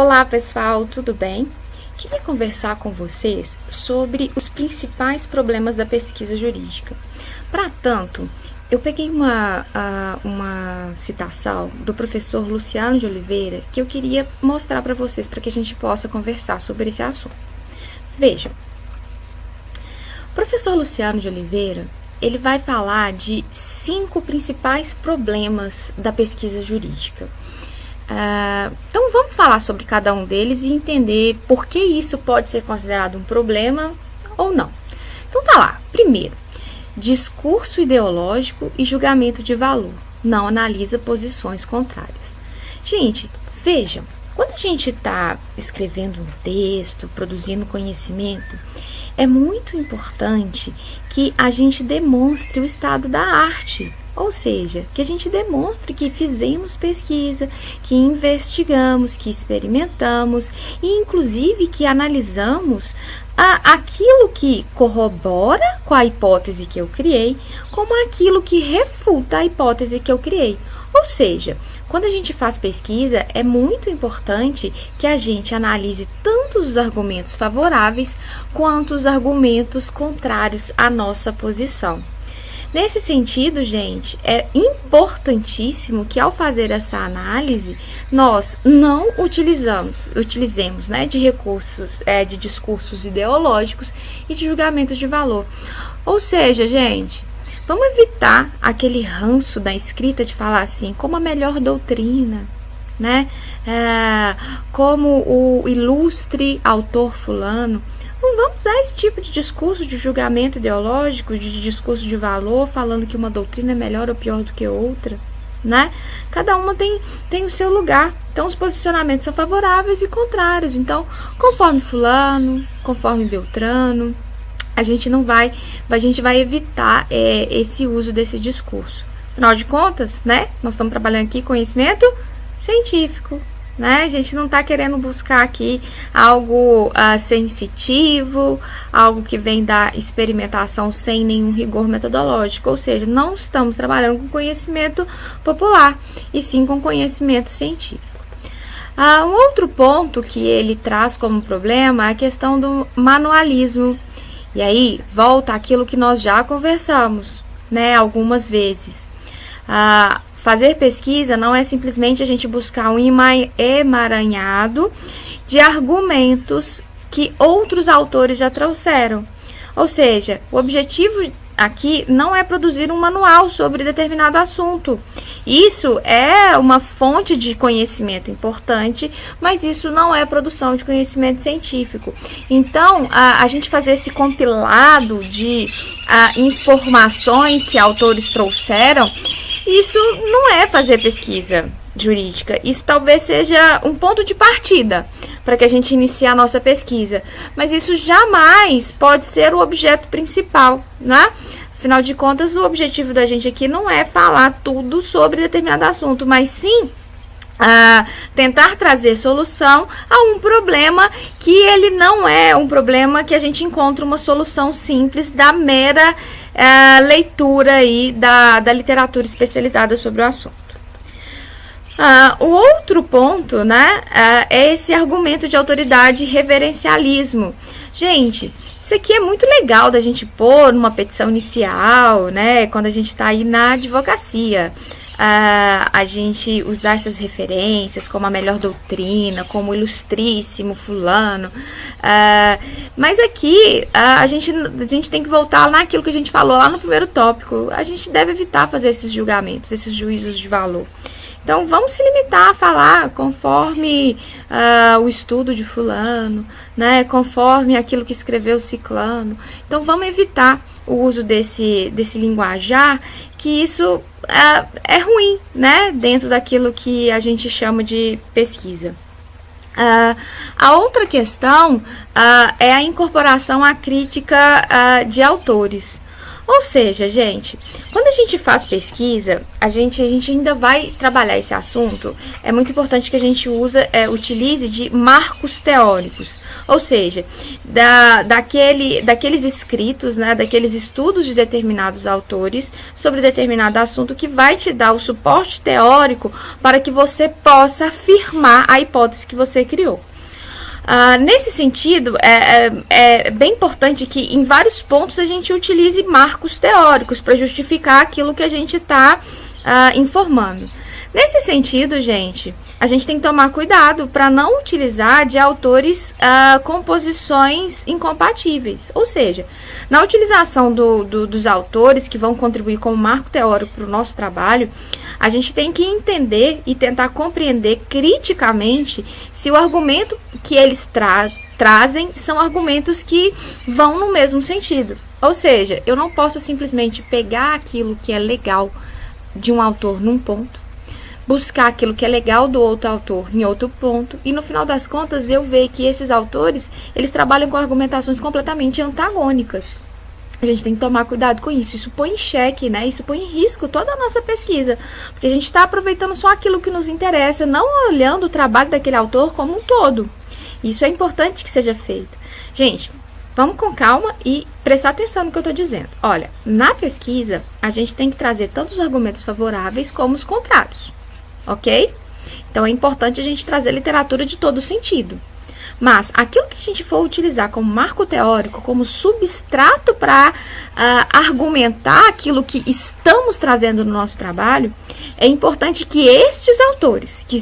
Olá pessoal, tudo bem? Queria conversar com vocês sobre os principais problemas da pesquisa jurídica. Para tanto, eu peguei uma citação do professor Luciano de Oliveira que eu queria mostrar para vocês para que a gente possa conversar sobre esse assunto. Vejam, o professor Luciano de Oliveira, ele vai falar de 5 principais problemas da pesquisa jurídica. Então vamos falar sobre cada um deles e entender por que isso pode ser considerado um problema ou não. Então tá lá, primeiro, discurso ideológico e julgamento de valor, não analisa posições contrárias. Gente, vejam, quando a gente está escrevendo um texto, produzindo conhecimento, é muito importante que a gente demonstre o estado da arte. Ou seja, que a gente demonstre que fizemos pesquisa, que investigamos, que experimentamos e, inclusive, que analisamos aquilo que corrobora com a hipótese que eu criei, como aquilo que refuta a hipótese que eu criei. Ou seja, quando a gente faz pesquisa, é muito importante que a gente analise tanto os argumentos favoráveis quanto os argumentos contrários à nossa posição. Nesse sentido, gente, é importantíssimo que ao fazer essa análise, nós não utilizemos de recursos, de discursos ideológicos e de julgamentos de valor. Ou seja, gente, vamos evitar aquele ranço da escrita de falar assim, como a melhor doutrina, né? Como o ilustre autor fulano. Não vamos usar esse tipo de discurso de julgamento ideológico, de discurso de valor, falando que uma doutrina é melhor ou pior do que outra, né? Cada uma tem o seu lugar. Então, os posicionamentos são favoráveis e contrários. Então, conforme fulano, conforme Beltrano, a gente vai evitar esse uso desse discurso. Afinal de contas, né? Nós estamos trabalhando aqui conhecimento científico. Né? A gente não está querendo buscar aqui algo sensitivo, algo que vem da experimentação sem nenhum rigor metodológico, ou seja, não estamos trabalhando com conhecimento popular, e sim com conhecimento científico. Um outro ponto que ele traz como problema é a questão do manualismo, e aí volta aquilo que nós já conversamos, né, algumas vezes. Fazer pesquisa não é simplesmente a gente buscar um emaranhado de argumentos que outros autores já trouxeram. Ou seja, o objetivo aqui não é produzir um manual sobre determinado assunto. Isso é uma fonte de conhecimento importante, mas isso não é produção de conhecimento científico. Então, a gente fazer esse compilado de informações que autores trouxeram, isso não é fazer pesquisa jurídica. Isso talvez seja um ponto de partida para que a gente inicie a nossa pesquisa. Mas isso jamais pode ser o objeto principal, né? Afinal de contas, o objetivo da gente aqui não é falar tudo sobre determinado assunto, mas sim tentar trazer solução a um problema que ele não é um problema que a gente encontra uma solução simples da mera leitura aí da literatura especializada sobre o assunto. O outro ponto, né, é esse argumento de autoridade e reverencialismo. Gente, isso aqui é muito legal da gente pôr numa petição inicial, né, quando a gente está aí na advocacia. A gente usar essas referências como a melhor doutrina, como o ilustríssimo fulano, mas aqui a gente tem que voltar naquilo que a gente falou lá no primeiro tópico. A gente deve evitar fazer esses julgamentos, esses juízos de valor. Então, vamos se limitar a falar conforme o estudo de fulano, né, conforme aquilo que escreveu ciclano. Então, vamos evitar o uso desse linguajar, que isso é ruim, né, dentro daquilo que a gente chama de pesquisa. A outra questão é a incorporação à crítica de autores. Ou seja, gente, quando a gente faz pesquisa, a gente ainda vai trabalhar esse assunto. É muito importante que a gente utilize de marcos teóricos. Ou seja, daqueles escritos, né, daqueles estudos de determinados autores sobre determinado assunto que vai te dar o suporte teórico para que você possa afirmar a hipótese que você criou. Nesse sentido, é bem importante que em vários pontos a gente utilize marcos teóricos para justificar aquilo que a gente está informando. Nesse sentido, gente, a gente tem que tomar cuidado para não utilizar de autores com posições incompatíveis. Ou seja, na utilização dos autores que vão contribuir como marco teórico para o nosso trabalho, a gente tem que entender e tentar compreender criticamente se o argumento que eles trazem são argumentos que vão no mesmo sentido. Ou seja, eu não posso simplesmente pegar aquilo que é legal de um autor num ponto, buscar aquilo que é legal do outro autor em outro ponto, e no final das contas eu ver que esses autores, eles trabalham com argumentações completamente antagônicas. A gente tem que tomar cuidado com isso. Isso põe em xeque, né? Isso põe em risco toda a nossa pesquisa, porque a gente está aproveitando só aquilo que nos interessa, não olhando o trabalho daquele autor como um todo. Isso é importante que seja feito. Gente, vamos com calma e prestar atenção no que eu estou dizendo. Olha, na pesquisa, a gente tem que trazer tanto os argumentos favoráveis como os contrários, ok? Então, é importante a gente trazer literatura de todo sentido. Mas aquilo que a gente for utilizar como marco teórico, como substrato para argumentar aquilo que estamos trazendo no nosso trabalho, é importante que estes autores que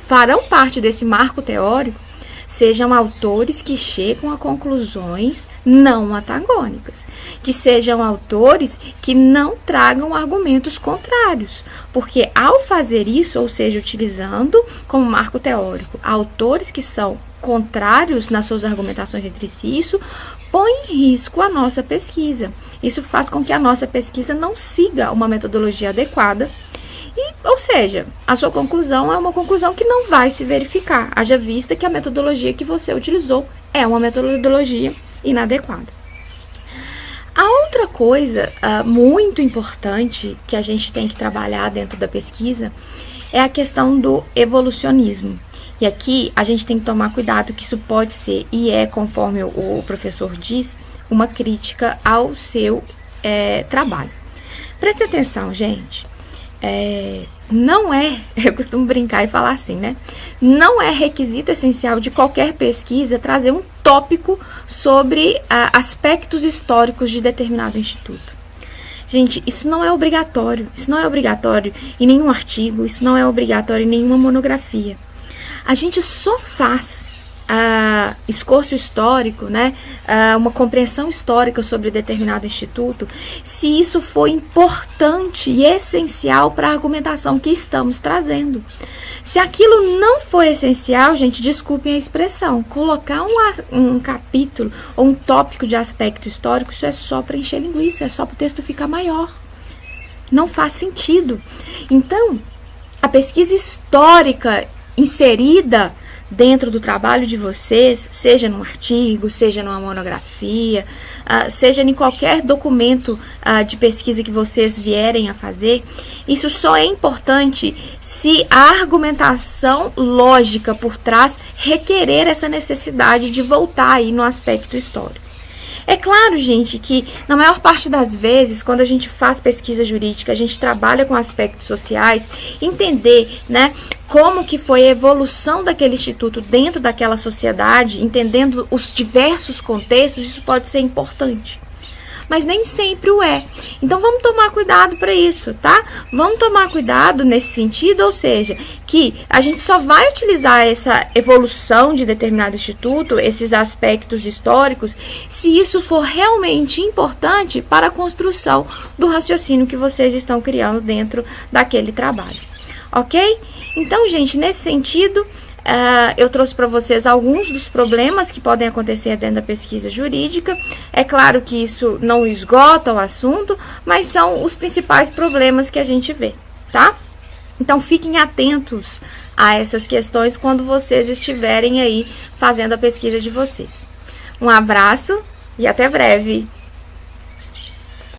farão parte desse marco teórico sejam autores que chegam a conclusões não antagônicas, que sejam autores que não tragam argumentos contrários, porque ao fazer isso, ou seja, utilizando como marco teórico autores que são contrários nas suas argumentações entre si, isso põe em risco a nossa pesquisa. Isso faz com que a nossa pesquisa não siga uma metodologia adequada. Ou seja, a sua conclusão é uma conclusão que não vai se verificar, haja vista que a metodologia que você utilizou é uma metodologia inadequada. A outra coisa muito importante que a gente tem que trabalhar dentro da pesquisa é a questão do evolucionismo. E aqui a gente tem que tomar cuidado que isso pode ser, e é, conforme o professor diz, uma crítica ao seu trabalho. Preste atenção, gente. Não é, eu costumo brincar e falar assim, né? Não é requisito essencial de qualquer pesquisa trazer um tópico sobre aspectos históricos de determinado instituto. Gente, isso não é obrigatório. Isso não é obrigatório em nenhum artigo, isso não é obrigatório em nenhuma monografia. A gente só faz esforço histórico, né, uma compreensão histórica sobre determinado instituto, se isso for importante e essencial para a argumentação que estamos trazendo. Se aquilo não for essencial, gente, desculpem a expressão, colocar um capítulo ou um tópico de aspecto histórico, isso é só para encher linguiça, é só para o texto ficar maior. Não faz sentido. Então, a pesquisa histórica inserida dentro do trabalho de vocês, seja num artigo, seja numa monografia, seja em qualquer documento de pesquisa que vocês vierem a fazer, isso só é importante se a argumentação lógica por trás requerer essa necessidade de voltar aí no aspecto histórico. É claro, gente, que na maior parte das vezes, quando a gente faz pesquisa jurídica, a gente trabalha com aspectos sociais, entender, né, como que foi a evolução daquele instituto dentro daquela sociedade, entendendo os diversos contextos, isso pode ser importante. Mas nem sempre o é. Então vamos tomar cuidado para isso, tá? Vamos tomar cuidado nesse sentido, ou seja, que a gente só vai utilizar essa evolução de determinado instituto, esses aspectos históricos, se isso for realmente importante para a construção do raciocínio que vocês estão criando dentro daquele trabalho. Ok? Então, gente, nesse sentido, eu trouxe para vocês alguns dos problemas que podem acontecer dentro da pesquisa jurídica. É claro que isso não esgota o assunto, mas são os principais problemas que a gente vê, tá? Então, fiquem atentos a essas questões quando vocês estiverem aí fazendo a pesquisa de vocês. Um abraço e até breve!